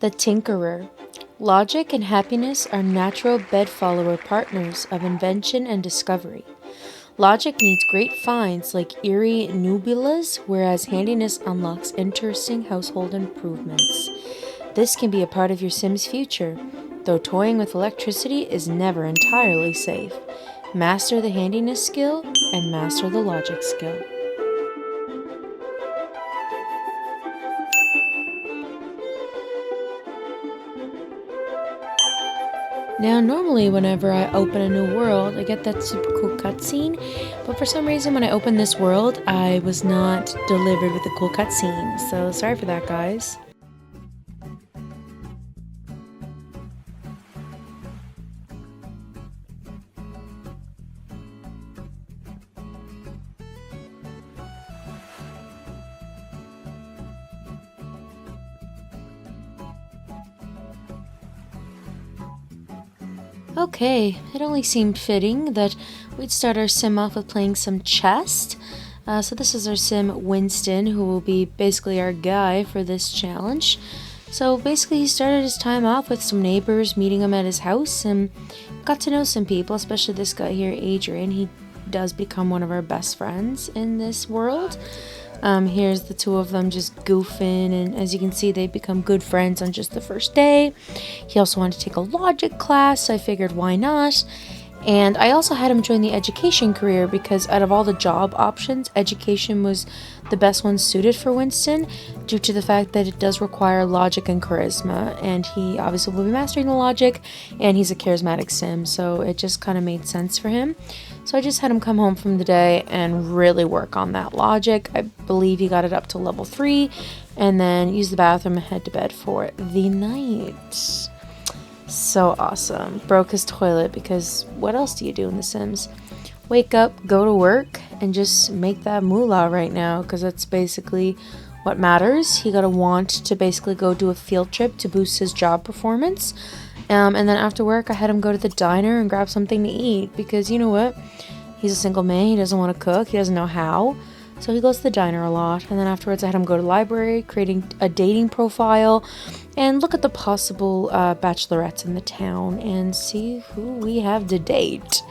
The Tinkerer. Logic and happiness are natural bedfollower partners of invention and discovery. Logic needs great finds like eerie nubulas, whereas handiness unlocks interesting household improvements. This can be a part of your Sim's future, though toying with electricity is never entirely safe. Master the handiness skill and master the logic skill. Now, normally, whenever I open a new world, I get that super cool cutscene, but for some reason, when I opened this world, I was not delivered with a cool cutscene, so sorry for that, guys. Okay, it only seemed fitting that we'd start our sim off with playing some chess. So this is our sim Winston, who will be basically our guy for this challenge. So basically he started his time off with some neighbors, meeting him at his house, and got to know some people, especially this guy here, Adrian. He does become one of our best friends in this world. Here's the two of them just goofing, and as you can see, they become good friends on just the first day. He also wanted to take a logic class, so I figured why not. And I also had him join the education career because out of all the job options, education was the best one suited for Winston due to the fact that it does require logic and charisma, and he obviously will be mastering the logic, and he's a charismatic sim, so it just kind of made sense for him. So I just had him come home from the day and really work on that logic. I believe he got it up to level 3, and then use the bathroom and head to bed for the night. So awesome. Broke his toilet because what else do you do in The Sims? Wake up, go to work, and just make that moolah right now, because that's basically what matters. He got a want to basically go do a field trip to boost his job performance. And then after work, I had him go to the diner and grab something to eat, because you know what? He's a single man, he doesn't want to cook, he doesn't know how. So he goes to the diner a lot, and then afterwards I had him go to the library, creating a dating profile, and look at the possible bachelorettes in the town, and see who we have to date.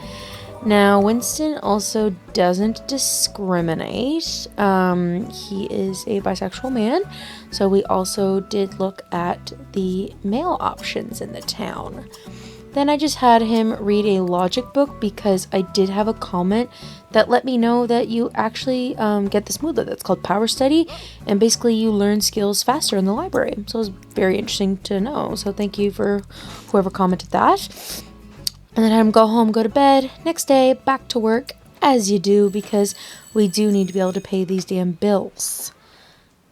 Now, Winston also doesn't discriminate. He is a bisexual man, so we also did look at the male options in the town. Then I just had him read a logic book because I did have a comment that let me know that you actually get this moodlet that's called Power Study, and basically you learn skills faster in the library. So it was very interesting to know. So thank you for whoever commented that. And then I had him go home, go to bed. Next day, back to work, as you do, because we do need to be able to pay these damn bills.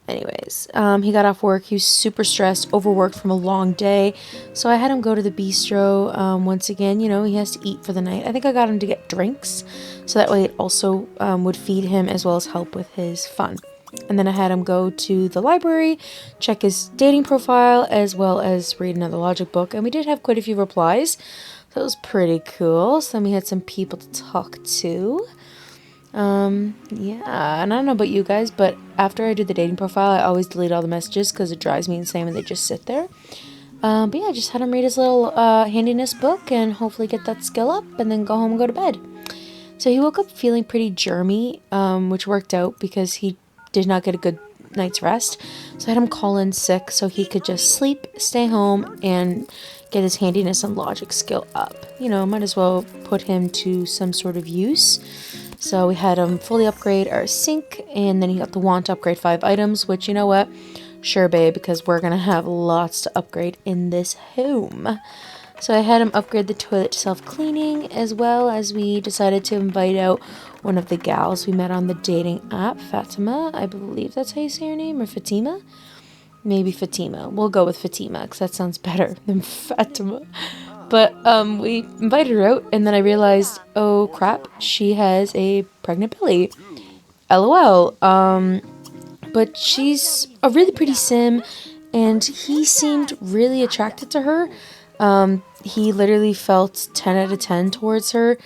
Anyways, he got off work. He was super stressed, overworked from a long day. So I had him go to the bistro. Once again, you know, he has to eat for the night. I think I got him to get drinks, so that way it also would feed him as well as help with his fun. And then I had him go to the library, check his dating profile, as well as read another logic book. And we did have quite a few replies. So it was pretty cool. So then we had some people to talk to. Yeah, and I don't know about you guys, but after I do the dating profile, I always delete all the messages because it drives me insane when they just sit there. But yeah, I just had him read his little handiness book and hopefully get that skill up and then go home and go to bed. So he woke up feeling pretty germy, which worked out because he did not get a good night's rest. So I had him call in sick so he could just sleep, stay home, and get his handiness and logic skill up. You know, might as well put him to some sort of use. So we had him fully upgrade our sink, and then he got the want to upgrade 5 items, which, you know what? Sure, babe, because we're going to have lots to upgrade in this home. So I had him upgrade the toilet to self-cleaning, as well as we decided to invite out one of the gals we met on the dating app, Fatima. I believe that's how you say her name, or Fatima? Maybe Fatima. We'll go with Fatima, because that sounds better than Fatima. But we invited her out, and then I realized, oh crap, she has a pregnant belly. LOL. But she's a really pretty sim, and he seemed really attracted to her. He literally felt 10 out of 10 towards her.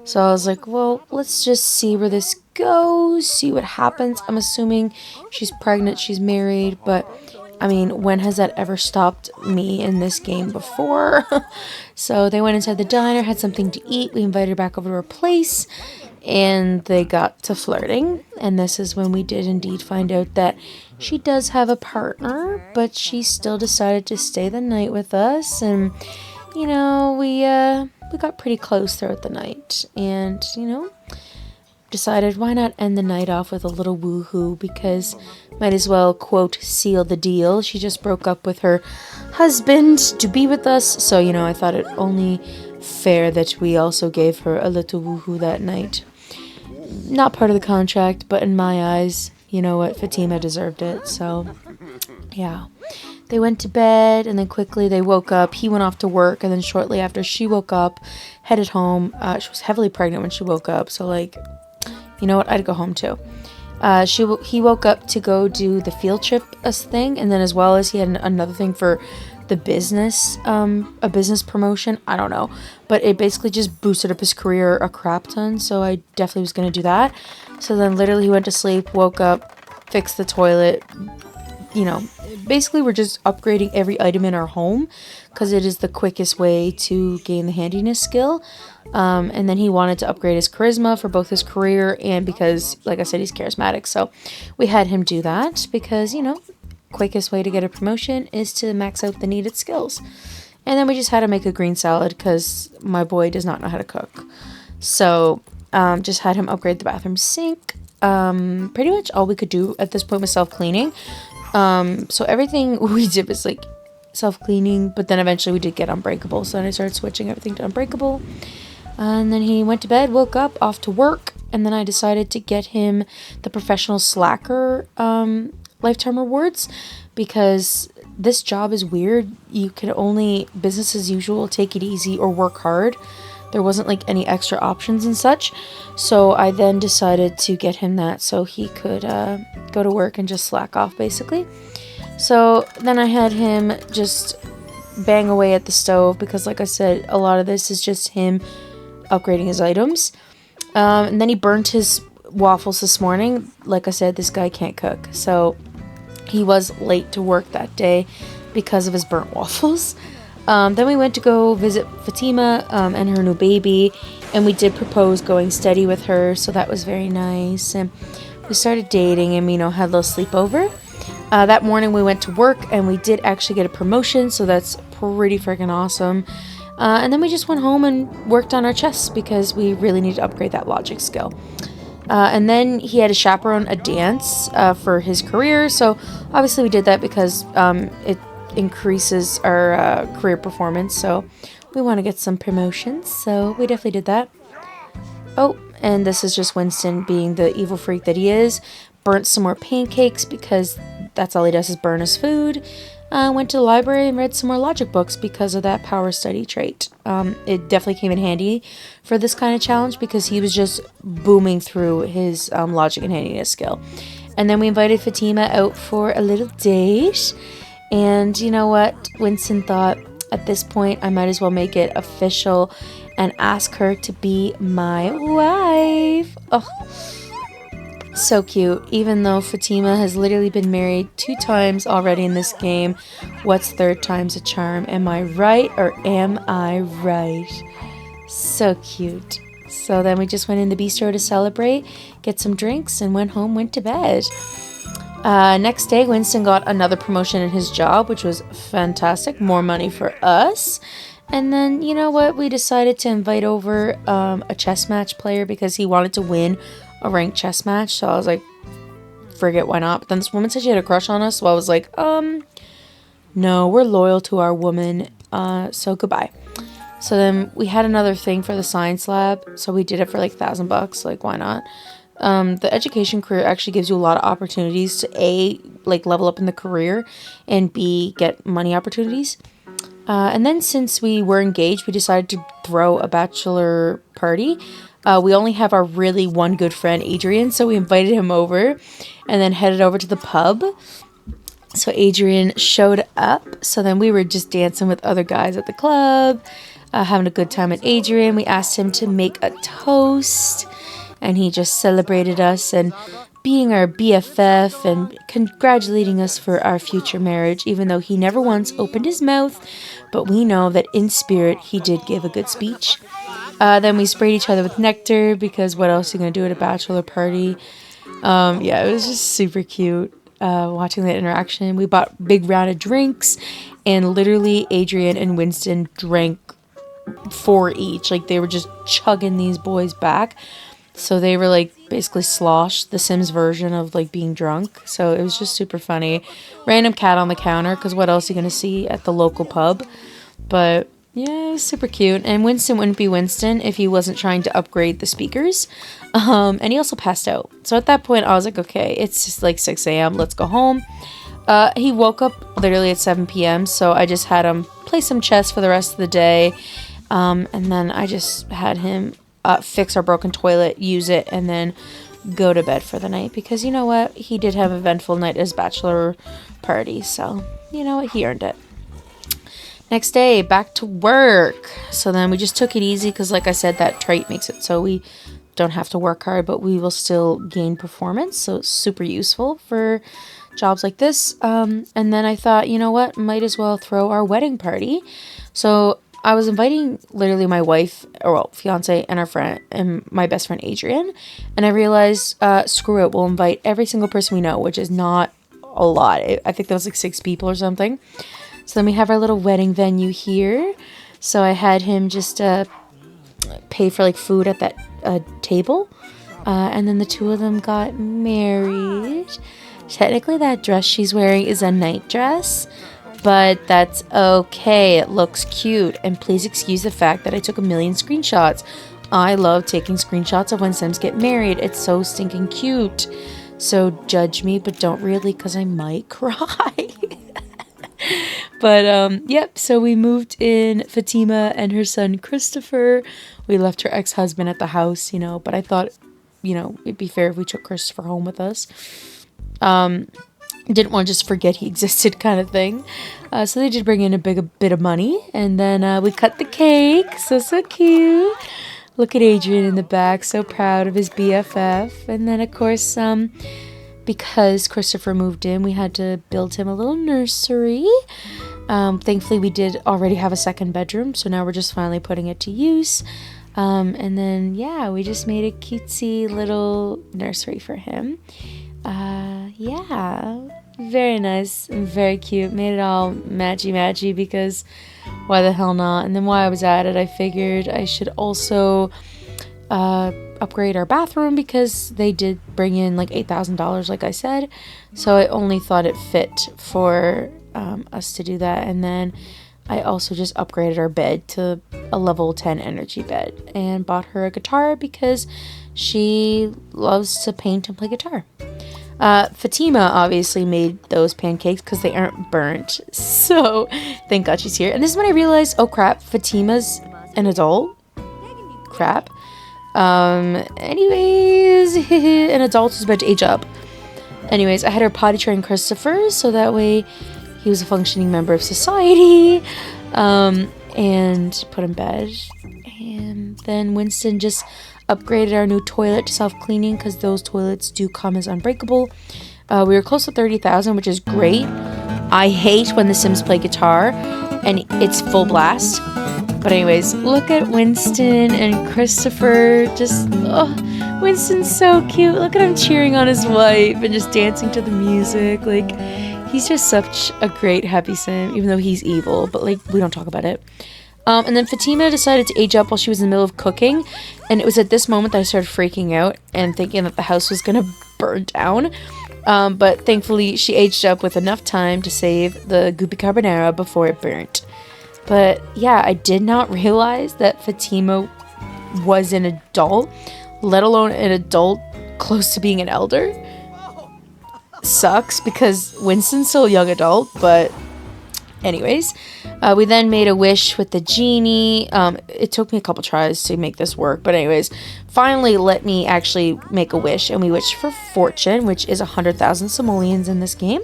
So I was like, well, let's just see where this goes, see what happens. I'm assuming she's pregnant, she's married, but I mean, when has that ever stopped me in this game before? So they went inside the diner, had something to eat. We invited her back over to her place, and they got to flirting. And this is when we did indeed find out that she does have a partner, but she still decided to stay the night with us. And, you know, we got pretty close throughout the night. And, you know, decided why not end the night off with a little woohoo, because might as well, quote, seal the deal. She just broke up with her husband to be with us, so, you know, I thought it only fair that we also gave her a little woohoo that night. Not part of the contract, but in my eyes, you know what, Fatima deserved it. So yeah, they went to bed, and then quickly they woke up. He went off to work, and then shortly after, she woke up, headed home. She was heavily pregnant when she woke up, so like, you know what, I'd go home too. He woke up to go do the field trip thing, and then as well as he had another thing for the business, a business promotion. I don't know, but it basically just boosted up his career a crap ton. So I definitely was gonna do that. So then literally he went to sleep, woke up, fixed the toilet. You know, basically we're just upgrading every item in our home because it is the quickest way to gain the handiness skill. And then he wanted to upgrade his charisma for both his career and because, like I said, he's charismatic. So we had him do that because, you know, quickest way to get a promotion is to max out the needed skills. And then we just had to make a green salad because my boy does not know how to cook. So just had him upgrade the bathroom sink. Pretty much all we could do at this point was self-cleaning. So everything we did was like self-cleaning, but then eventually we did get Unbreakable. So then I started switching everything to Unbreakable. And then he went to bed, woke up, off to work. And then I decided to get him the Professional Slacker lifetime rewards because this job is weird. You can only business as usual, take it easy, or work hard. There wasn't like any extra options and such. So I then decided to get him that so he could go to work and just slack off basically. So then I had him just bang away at the stove because like I said, a lot of this is just him upgrading his items. And then he burnt his waffles this morning. Like I said, this guy can't cook. So he was late to work that day because of his burnt waffles. Then we went to go visit Fatima and her new baby, and we did propose going steady with her, so that was very nice. And we started dating and, you know, had a little sleepover. That morning we went to work, and we did actually get a promotion, so that's pretty freaking awesome. And then we just went home and worked on our chests because we really need to upgrade that logic skill. And then he had to chaperone a dance for his career, so obviously we did that because it increases our career performance, so we want to get some promotions, so we definitely did that. Oh, and this is just Winston being the evil freak that he is. Burnt some more pancakes because that's all he does is burn his food. Went to the library and read some more logic books because of that power study trait. It definitely came in handy for this kind of challenge because he was just booming through his logic and handiness skill. And then we invited Fatima out for a little date. And you know what? Winston thought, at this point, I might as well make it official and ask her to be my wife. Oh, so cute. Even though Fatima has literally been married 2 times already in this game, what's third time's a charm? Am I right or am I right? So cute. So then we just went in the bistro to celebrate, get some drinks, and went home, went to bed. Next day, Winston got another promotion in his job, which was fantastic. More money for us. And then, you know what? We decided to invite over a chess match player because he wanted to win a ranked chess match. So I was like, forget, why not? But then this woman said she had a crush on us. So I was like, no, we're loyal to our woman. So goodbye. So then we had another thing for the science lab. So we did it for like $1,000. Like, why not? The education career actually gives you a lot of opportunities to A, like level up in the career, and B, get money opportunities. And then since we were engaged, we decided to throw a bachelor party. We only have our really one good friend, Adrian, so we invited him over and then headed over to the pub. So Adrian showed up. So then we were just dancing with other guys at the club, having a good time with Adrian. We asked him to make a toast, and he just celebrated us. And being our BFF and congratulating us for our future marriage, even though he never once opened his mouth. But we know that in spirit, he did give a good speech. Then we sprayed each other with nectar because what else are you going to do at a bachelor party? Yeah, it was just super cute watching that interaction. We bought big round of drinks, and literally Adrian and Winston drank 4 each. Like, they were just chugging these boys back. So they were like basically sloshed, the Sims version of like being drunk. So it was just super funny. Random cat on the counter, because what else are you going to see at the local pub? But yeah, it was super cute. And Winston wouldn't be Winston if he wasn't trying to upgrade the speakers. And he also passed out. So at that point, I was like, okay, it's just like 6 a.m. Let's go home. He woke up literally at 7 p.m. So I just had him play some chess for the rest of the day. And then I just had him fix our broken toilet, use it, and then go to bed for the night. Because you know what? He did have an eventful night at his bachelor party. So, you know what? He earned it. Next day, back to work. So then we just took it easy because, like I said, that trait makes it so we don't have to work hard, but we will still gain performance. So it's super useful for jobs like this. And then I thought, you know what? Might as well throw our wedding party. So I was inviting literally my wife, or well, fiance, and our friend, and my best friend Adrian. And I realized, screw it, we'll invite every single person we know, which is not a lot. I think that was like 6 people or something. So then we have our little wedding venue here. So I had him just pay for like food at that table. And then the two of them got married. Technically that dress she's wearing is a night dress. But that's okay. It looks cute. And please excuse the fact that I took a million screenshots. I love taking screenshots of when Sims get married. It's so stinking cute. So judge me, but don't really, because I might cry. But, yep, so we moved in Fatima and her son Christopher. We left her ex-husband at the house, you know, but I thought, you know, it'd be fair if we took Christopher home with us. Didn't want to just forget he existed kind of thing. So they did bring in a bit of money, and then we cut the cake. So cute. Look at Adrian in the back, so proud of his BFF. And then, of course, because Christopher moved in, we had to build him a little nursery. Thankfully, we did already have a second bedroom, so now we're just finally putting it to use. And then, yeah, we just made a cutesy little nursery for him. Yeah, very nice and very cute. Made it all matchy because why the hell not? And then while I was at it, I figured I should also upgrade our bathroom because they did bring in like $8,000, like I said. So I only thought it fit for us to do that. And then I also just upgraded our bed to a level 10 energy bed and bought her a guitar because she loves to paint and play guitar. Fatima obviously made those pancakes because they aren't burnt. So thank God she's here. And this is when I realized, oh crap, Fatima's an adult. Crap. Anyways, an adult is about to age up. Anyways, I had her potty train Christopher so that way he was a functioning member of society. And put in bed. And then Winston just upgraded our new toilet to self-cleaning because those toilets do come as unbreakable. We were close to 30,000, which is great. I hate when the Sims play guitar and it's full blast. But anyways, look at Winston and Christopher. Just, oh, Winston's so cute. Look at him cheering on his wife and just dancing to the music. Like, he's just such a great happy Sim, even though he's evil. But, like, we don't talk about it. And then Fatima decided to age up while she was in the middle of cooking. And it was at this moment that I started freaking out and thinking that the house was going to burn down. But thankfully, she aged up with enough time to save the goopy carbonara before it burnt. But yeah, I did not realize that Fatima was an adult, let alone an adult close to being an elder. Sucks because Winston's still a young adult, but anyways, we then made a wish with the genie. It took me a couple tries to make this work, but anyways, finally let me actually make a wish, and we wished for fortune, which is 100,000 simoleons in this game.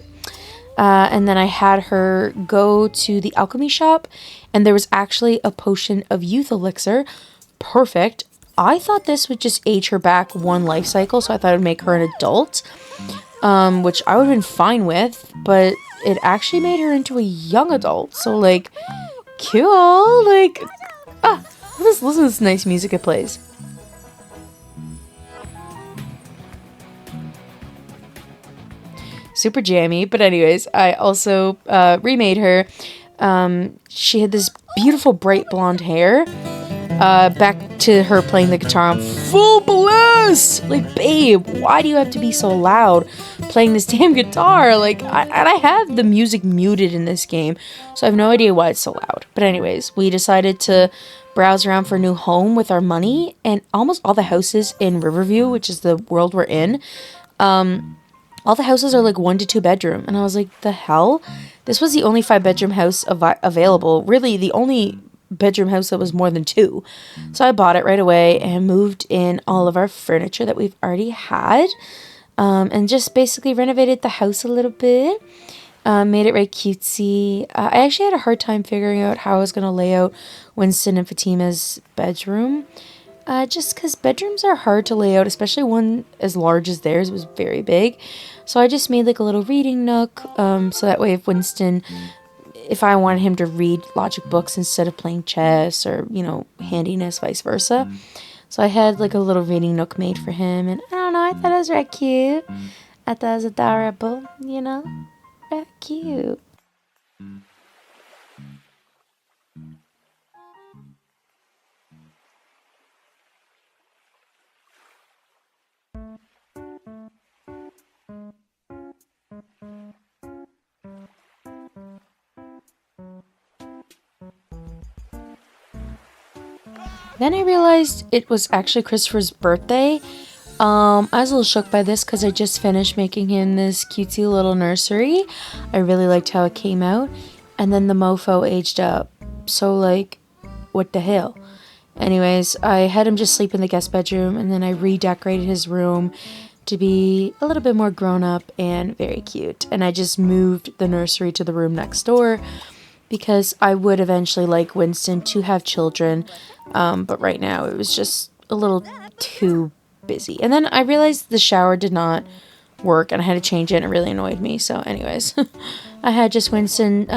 And then I had her go to the alchemy shop, and there was actually a potion of youth elixir. Perfect. I thought this would just age her back one life cycle, so I thought it would make her an adult, which I would have been fine with, but it actually made her into a young adult, so, like, cool, like, listen to this nice music it plays. Super jammy, but anyways, I also remade her. She had this beautiful bright blonde hair. Back to her playing the guitar on full blast! Like, babe, why do you have to be so loud playing this damn guitar? Like, I have the music muted in this game, so I have no idea why it's so loud. But anyways, we decided to browse around for a new home with our money, and almost all the houses in Riverview, which is the world we're in, all the houses are like 1 to 2 bedroom. And I was like, the hell? This was the only 5-bedroom house available. Really, the only bedroom house that was more than 2. So I bought it right away and moved in all of our furniture that we've already had. And just basically renovated the house a little bit. Made it right cutesy. I actually had a hard time figuring out how I was going to lay out Winston and Fatima's bedroom. Just because bedrooms are hard to lay out, especially one as large as theirs. It was very big. So I just made like a little reading nook. So that way if Winston, if I wanted him to read logic books instead of playing chess or, you know, handiness, vice versa. So I had like a little reading nook made for him. And I don't know, I thought it was very cute. I thought it was adorable, you know. Very cute. Then I realized it was actually Christopher's birthday. I was a little shook by this because I just finished making him this cutesy little nursery. I really liked how it came out. And then the mofo aged up. So, like, what the hell? Anyways, I had him just sleep in the guest bedroom, and then I redecorated his room to be a little bit more grown up and very cute. And I just moved the nursery to the room next door because I would eventually like Winston to have children. But right now it was just a little too busy. And then I realized the shower did not work and I had to change it and it really annoyed me. So anyways, I had just Winston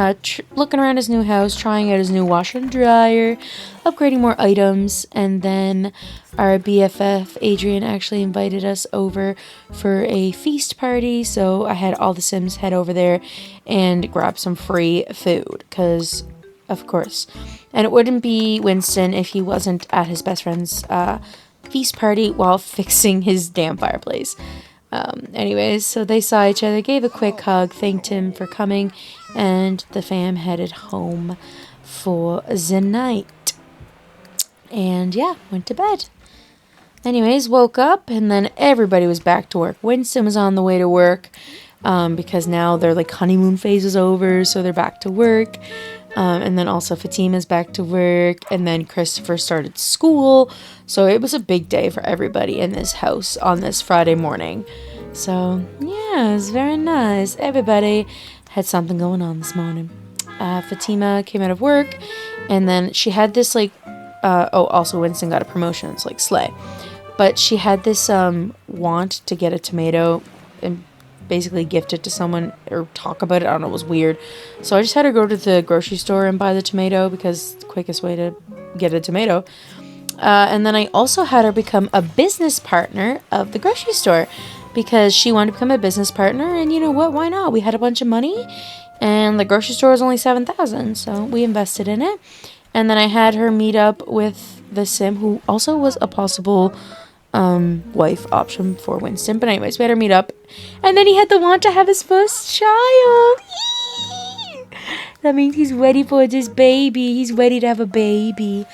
looking around his new house, trying out his new washer and dryer, upgrading more items, and then our BFF Adrian actually invited us over for a feast party. So I had all the Sims head over there and grab some free food because of course. And it wouldn't be Winston if he wasn't at his best friend's feast party while fixing his damn fireplace. Anyways, so they saw each other, gave a quick hug, thanked him for coming, and the fam headed home for the night. And yeah, went to bed. Anyways, woke up, and then everybody was back to work. Winston was on the way to work, because now their like honeymoon phase is over, so they're back to work. And then also Fatima's back to work, and then Christopher started school. So it was a big day for everybody in this house on this Friday morning. So yeah, it was very nice. Everybody had something going on this morning. Fatima came out of work, and then she had this like, also Winston got a promotion. It's like slay. But she had this want to get a tomato and basically gift it to someone or talk about it. I don't know, it was weird. So I just had her go to the grocery store and buy the tomato because it's the quickest way to get a tomato. And then I also had her become a business partner of the grocery store because she wanted to become a business partner, and you know what, why not? We had a bunch of money and the grocery store was only $7,000, so we invested in it. And then I had her meet up with the Sim who also was a possible wife option for Winston. But anyways, we had her meet up, and then he had the want to have his first child. That means he's ready for this baby. He's ready to have a baby.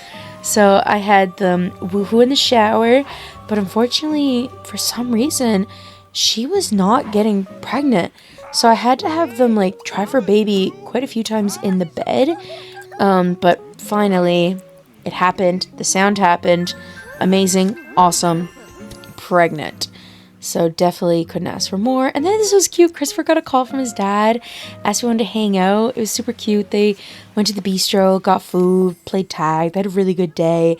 So I had them woohoo in the shower, but unfortunately, for some reason, she was not getting pregnant. So I had to have them like try for baby quite a few times in the bed. But finally, it happened. The sound happened. Amazing, awesome, pregnant. So definitely couldn't ask for more. And then this was cute. Christopher got a call from his dad, asked if he wanted to hang out. It was super cute. They went to the bistro, got food, played tag. They had a really good day.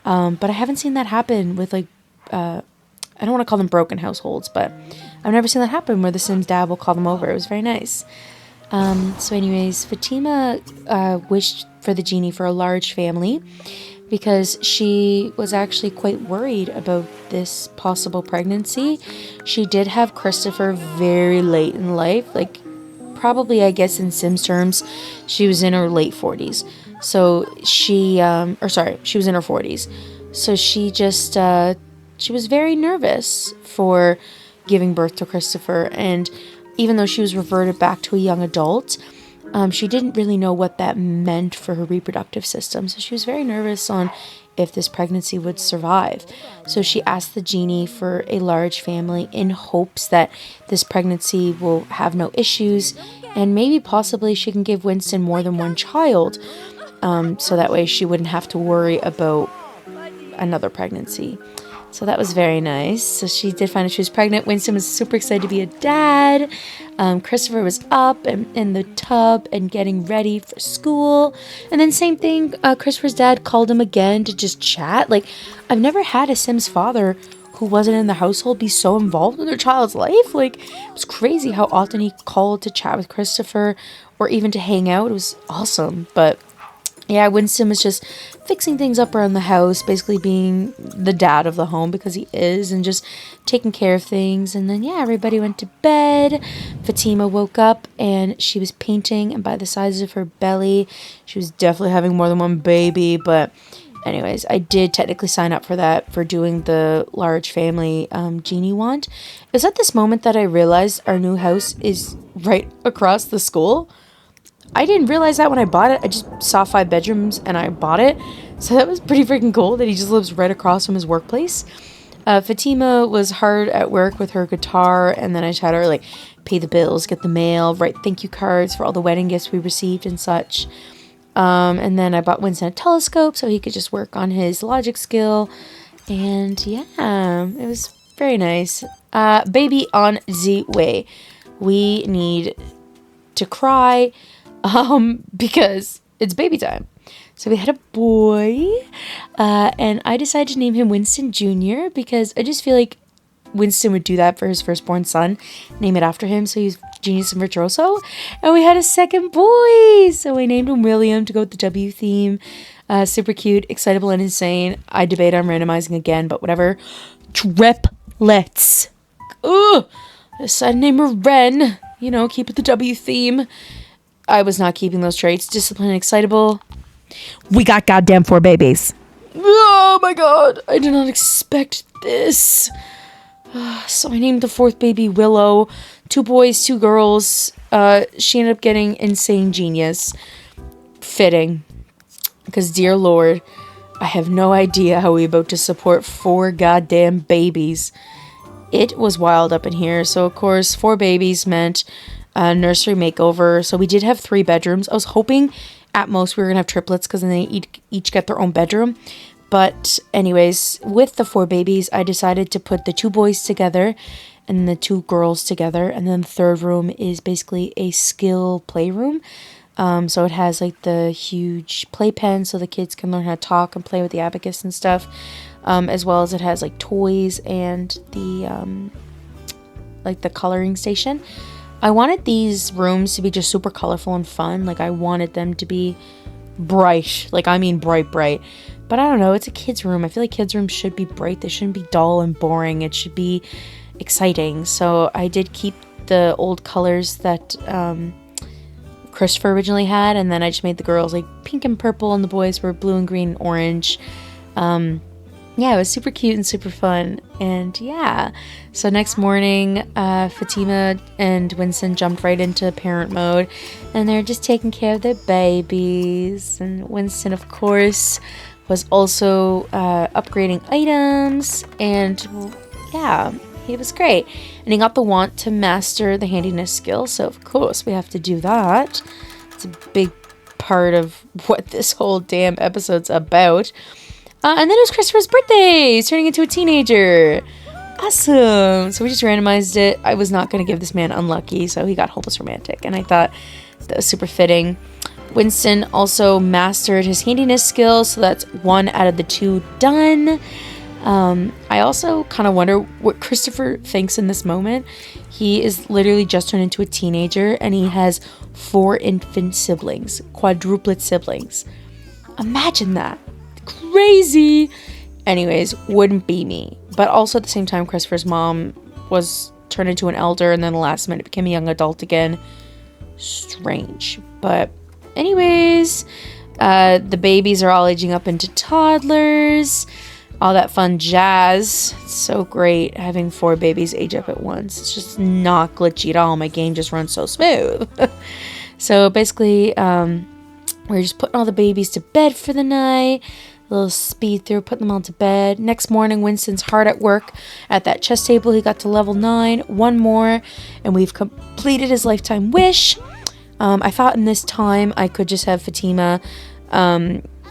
But I haven't seen that happen with like, I don't want to call them broken households, but I've never seen that happen where the Sims dad will call them over. It was very nice. So anyways, Fatima wished for the genie for a large family because she was actually quite worried about this possible pregnancy. She did have Christopher very late in life, like probably, I guess in Sims terms, she was in her late 40s. So she was in her 40s. So she just, she was very nervous for giving birth to Christopher. And even though she was reverted back to a young adult, she didn't really know what that meant for her reproductive system. So she was very nervous on if this pregnancy would survive. So she asked the genie for a large family in hopes that this pregnancy will have no issues and maybe possibly she can give Winston more than one child. So that way she wouldn't have to worry about another pregnancy. So that was very nice. So she did find out she was pregnant. Winston was super excited to be a dad. Christopher was up and in the tub and getting ready for school. And then same thing, Christopher's dad called him again to just chat. Like, I've never had a Sims father who wasn't in the household be so involved in their child's life. Like, it was crazy how often he called to chat with Christopher or even to hang out. It was awesome. But yeah, Winston was just fixing things up around the house, basically being the dad of the home because he is, and just taking care of things. And then, yeah, everybody went to bed. Fatima woke up and she was painting, and by the size of her belly, she was definitely having more than one baby. But anyways, I did technically sign up for that, for doing the large family genie wand. It was at this moment that I realized our new house is right across the school. I didn't realize that when I bought it. I just saw 5 bedrooms and I bought it. So that was pretty freaking cool that he just lives right across from his workplace. Fatima was hard at work with her guitar, and then I just had her like pay the bills, get the mail, write thank you cards for all the wedding gifts we received and such. And then I bought Winston a telescope so he could just work on his logic skill. And yeah, it was very nice. Baby on the way. We need to cry. Because it's baby time. So we had a boy, and I decided to name him Winston Jr. because I just feel like Winston would do that for his firstborn son, name it after him, so he's genius and virtuoso. And we had a second boy, so I named him William to go with the W theme. Super cute, excitable, and insane. I debate on randomizing again, but whatever. Triplets. Ooh, I decided to name her Ren. You know, keep it the W theme. I was not keeping those traits. Disciplined and excitable. We got goddamn 4 babies. Oh my god. I did not expect this. So I named the 4th baby Willow. 2 boys, 2 girls. She ended up getting Insane Genius. Fitting. Because, dear Lord, I have no idea how we're about to support 4 goddamn babies. It was wild up in here. So, of course, 4 babies meant nursery makeover. So we did have 3 bedrooms. I was hoping at most we were gonna have triplets because then they each get their own bedroom. But anyways, with the 4 babies, I decided to put the 2 boys together and the 2 girls together, and then the 3rd room is basically a skill playroom. So it has like the huge playpen so the kids can learn how to talk and play with the abacus and stuff, as well as it has like toys and the like the coloring station. I wanted these rooms to be just super colorful and fun. Like, I wanted them to be bright. Like, I mean bright. But I don't know. It's a kid's room. I feel like kids' rooms should be bright. They shouldn't be dull and boring. It should be exciting. So I did keep the old colors that Christopher originally had. And then I just made the girls, like, pink and purple. And the boys were blue and green and orange. Yeah, it was super cute and super fun. And yeah, so next morning, Fatima and Winston jumped right into parent mode, and they're just taking care of their babies. And Winston, of course, was also upgrading items, and well, yeah, he was great. And he got the want to master the handiness skill, so of course we have to do that. It's a big part of what this whole damn episode's about. And then it was Christopher's birthday. He's turning into a teenager. Awesome. So we just randomized it. I was not going to give this man unlucky, so he got hopeless romantic. And I thought that was super fitting. Winston also mastered his handiness skills, so that's 1 out of the 2 done. I also kind of wonder what Christopher thinks in this moment. He is literally just turned into a teenager, and he has 4 infant siblings, quadruplet siblings. Imagine that. Crazy. Anyways, wouldn't be me. But also at the same time, Christopher's mom was turned into an elder, and then the last minute became a young adult again. Strange. But anyways, the babies are all aging up into toddlers. All that fun jazz. It's so great having 4 babies age up at once. It's just not glitchy at all. My game just runs so smooth. So basically, we're just putting all the babies to bed for the night. A little speed through, putting them all to bed. Next morning, Winston's hard at work at that chess table. He got to level 9. 1 more, and we've completed his lifetime wish. I thought in this time I could just have Fatima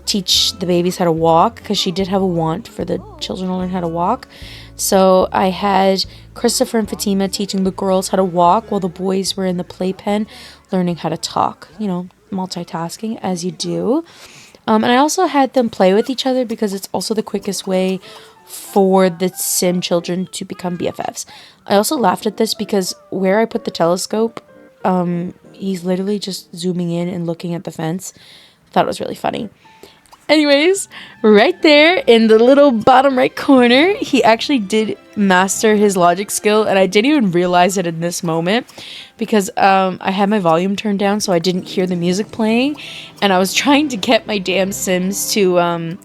teach the babies how to walk, because she did have a want for the children to learn how to walk. So I had Christopher and Fatima teaching the girls how to walk while the boys were in the playpen learning how to talk. You know, multitasking as you do. And I also had them play with each other, because it's also the quickest way for the sim children to become BFFs. I also laughed at this because where I put the telescope, he's literally just zooming in and looking at the fence. I thought it was really funny. Anyways, right there in the little bottom right corner, he actually did master his logic skill, and I didn't even realize it in this moment because I had my volume turned down so I didn't hear the music playing, and I was trying to get my damn Sims to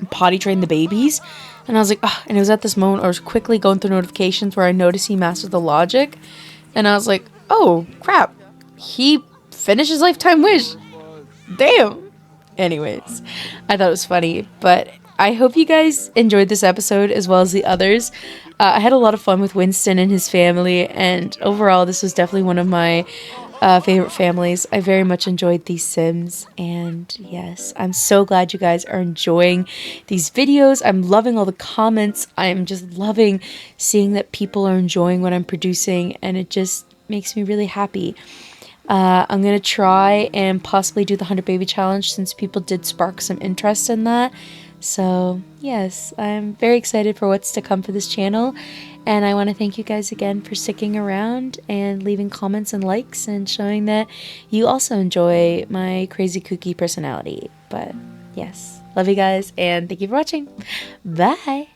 potty train the babies, and I was like, ugh, and it was at this moment I was quickly going through notifications where I noticed he mastered the logic, and I was like, oh crap, he finished his lifetime wish. Damn. Anyways, I thought it was funny, but I hope you guys enjoyed this episode as well as the others. I had a lot of fun with Winston and his family, and overall this was definitely one of my favorite families. I very much enjoyed these Sims, and yes, I'm so glad you guys are enjoying these videos. I'm loving all the comments. I'm just loving seeing that people are enjoying what I'm producing, and it just makes me really happy. I'm going to try and possibly do the 100 baby challenge since people did spark some interest in that. So yes, I'm very excited for what's to come for this channel. And I want to thank you guys again for sticking around and leaving comments and likes and showing that you also enjoy my crazy kooky personality. But yes, love you guys and thank you for watching. Bye!